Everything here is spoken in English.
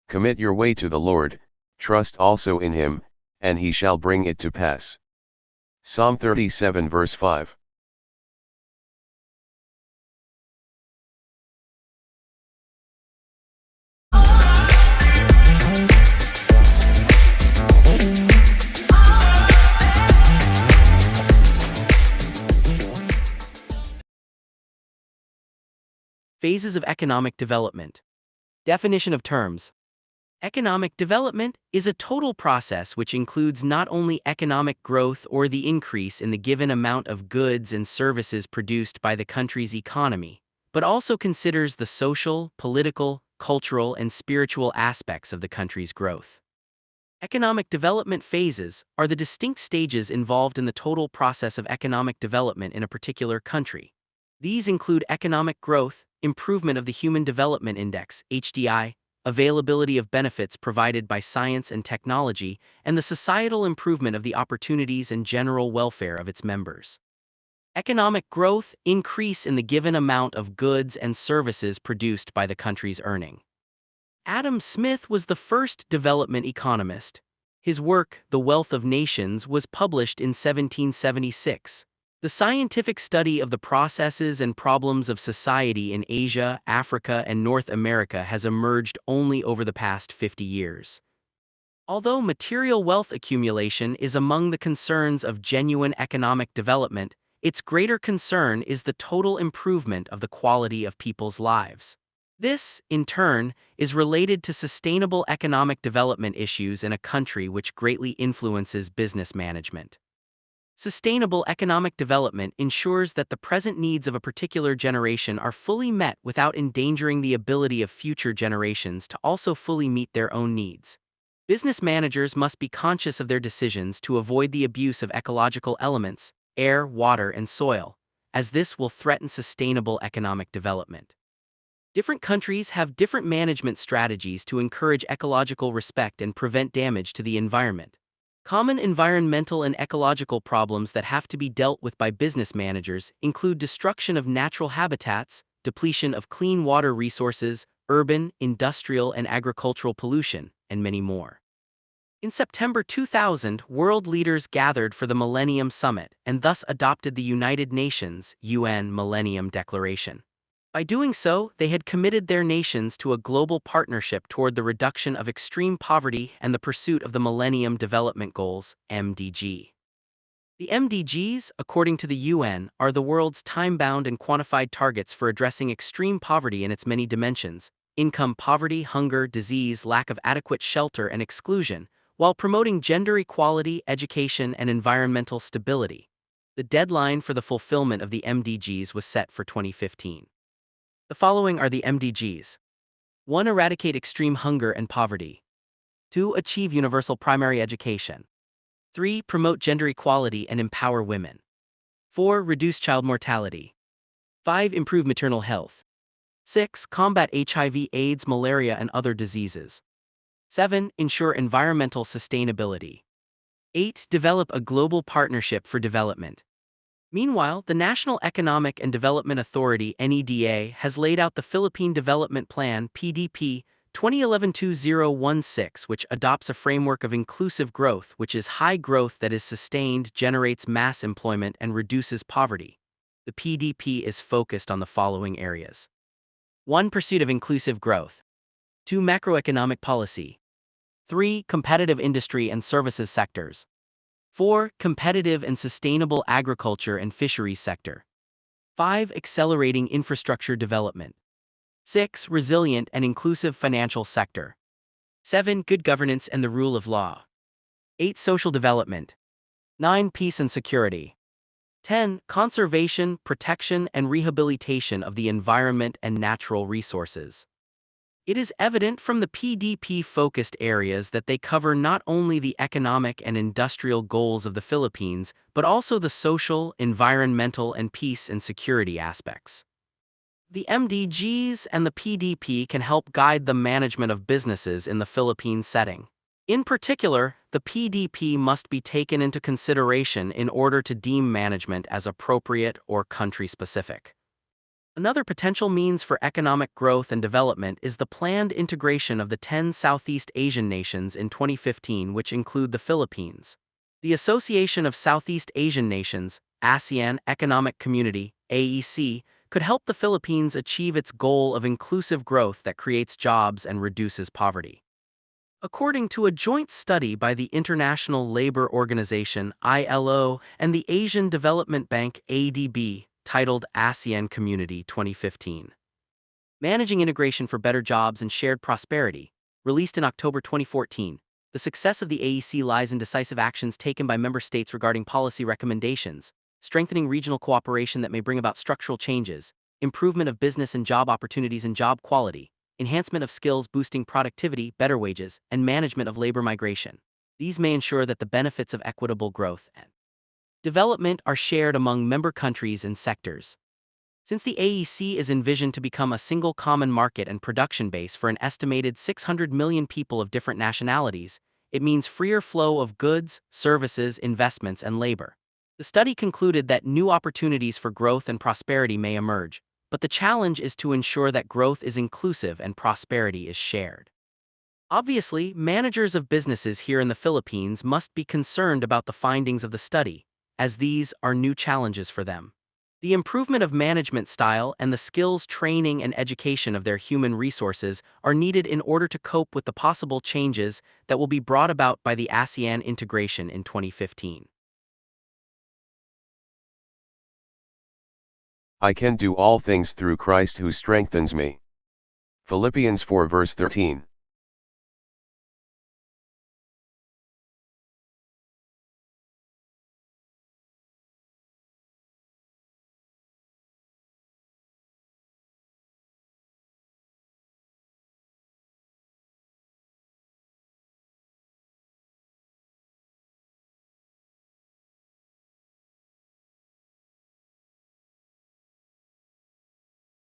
Commit your way to the Lord, trust also in him, and he shall bring it to pass. Psalm 37 verse 5. Phases of economic development. Definition of terms. Economic development is a total process which includes not only economic growth or the increase in the given amount of goods and services produced by the country's economy, but also considers the social, political, cultural, and spiritual aspects of the country's growth. Economic development phases are the distinct stages involved in the total process of economic development in a particular country. These include economic growth, improvement of the Human Development Index, HDI, availability of benefits provided by science and technology, and the societal improvement of the opportunities and general welfare of its members. Economic growth, increase in the given amount of goods and services produced by the country's earning. Adam Smith was the first development economist. His work, The Wealth of Nations, was published in 1776. The scientific study of the processes and problems of society in Asia, Africa, and North America has emerged only over the past 50 years. Although material wealth accumulation is among the concerns of genuine economic development, its greater concern is the total improvement of the quality of people's lives. This, in turn, is related to sustainable economic development issues in a country which greatly influences business management. Sustainable economic development ensures that the present needs of a particular generation are fully met without endangering the ability of future generations to also fully meet their own needs. Business managers must be conscious of their decisions to avoid the abuse of ecological elements, air, water, and soil, as this will threaten sustainable economic development. Different countries have different management strategies to encourage ecological respect and prevent damage to the environment. Common environmental and ecological problems that have to be dealt with by business managers include destruction of natural habitats, depletion of clean water resources, urban, industrial, and agricultural pollution, and many more. In September 2000, world leaders gathered for the Millennium Summit and thus adopted the United Nations (UN) Millennium Declaration. By doing so, they had committed their nations to a global partnership toward the reduction of extreme poverty and the pursuit of the Millennium Development Goals, MDG. The MDGs, according to the UN, are the world's time-bound and quantified targets for addressing extreme poverty in its many dimensions: income poverty, hunger, disease, lack of adequate shelter, and exclusion, while promoting gender equality, education, and environmental stability. The deadline for the fulfillment of the MDGs was set for 2015. The following are the MDGs. 1. Eradicate extreme hunger and poverty. 2. Achieve universal primary education. 3. Promote gender equality and empower women. 4. Reduce child mortality. 5. Improve maternal health. 6. Combat HIV, AIDS, malaria, and other diseases. 7. Ensure environmental sustainability. 8. Develop a global partnership for development. Meanwhile, the National Economic and Development Authority (NEDA) has laid out the Philippine Development Plan (PDP) 2011-2016, which adopts a framework of inclusive growth, which is high growth that is sustained, generates mass employment, and reduces poverty. The PDP is focused on the following areas: 1. Pursuit of inclusive growth. 2. Macroeconomic policy. 3. Competitive industry and services sectors. 4. Competitive and sustainable agriculture and fisheries sector. 5. Accelerating infrastructure development. 6. Resilient and inclusive financial sector. 7. Good governance and the rule of law. 8. Social development. 9. Peace and security. 10. Conservation, protection, and rehabilitation of the environment and natural resources. It is evident from the PDP-focused areas that they cover not only the economic and industrial goals of the Philippines, but also the social, environmental, and peace and security aspects. The MDGs and the PDP can help guide the management of businesses in the Philippine setting. In particular, the PDP must be taken into consideration in order to deem management as appropriate or country-specific. Another potential means for economic growth and development is the planned integration of the 10 Southeast Asian nations in 2015, which include the Philippines. The Association of Southeast Asian Nations, ASEAN Economic Community, AEC, could help the Philippines achieve its goal of inclusive growth that creates jobs and reduces poverty. According to a joint study by the International Labor Organization (ILO) and the Asian Development Bank (ADB), titled ASEAN Community 2015. Managing Integration for Better Jobs and Shared Prosperity, released in October 2014, the success of the AEC lies in decisive actions taken by member states regarding policy recommendations, strengthening regional cooperation that may bring about structural changes, improvement of business and job opportunities and job quality, enhancement of skills boosting productivity, better wages, and management of labor migration. These may ensure that the benefits of equitable growth and development are shared among member countries and sectors. Since the AEC is envisioned to become a single common market and production base for an estimated 600 million people of different nationalities, it means freer flow of goods, services, investments, and labor. The study concluded that new opportunities for growth and prosperity may emerge, but the challenge is to ensure that growth is inclusive and prosperity is shared. Obviously, managers of businesses here in the Philippines must be concerned about the findings of the study, as these are new challenges for them. The improvement of management style and the skills training and education of their human resources are needed in order to cope with the possible changes that will be brought about by the ASEAN integration in 2015. I can do all things through Christ who strengthens me. Philippians 4 verse 13.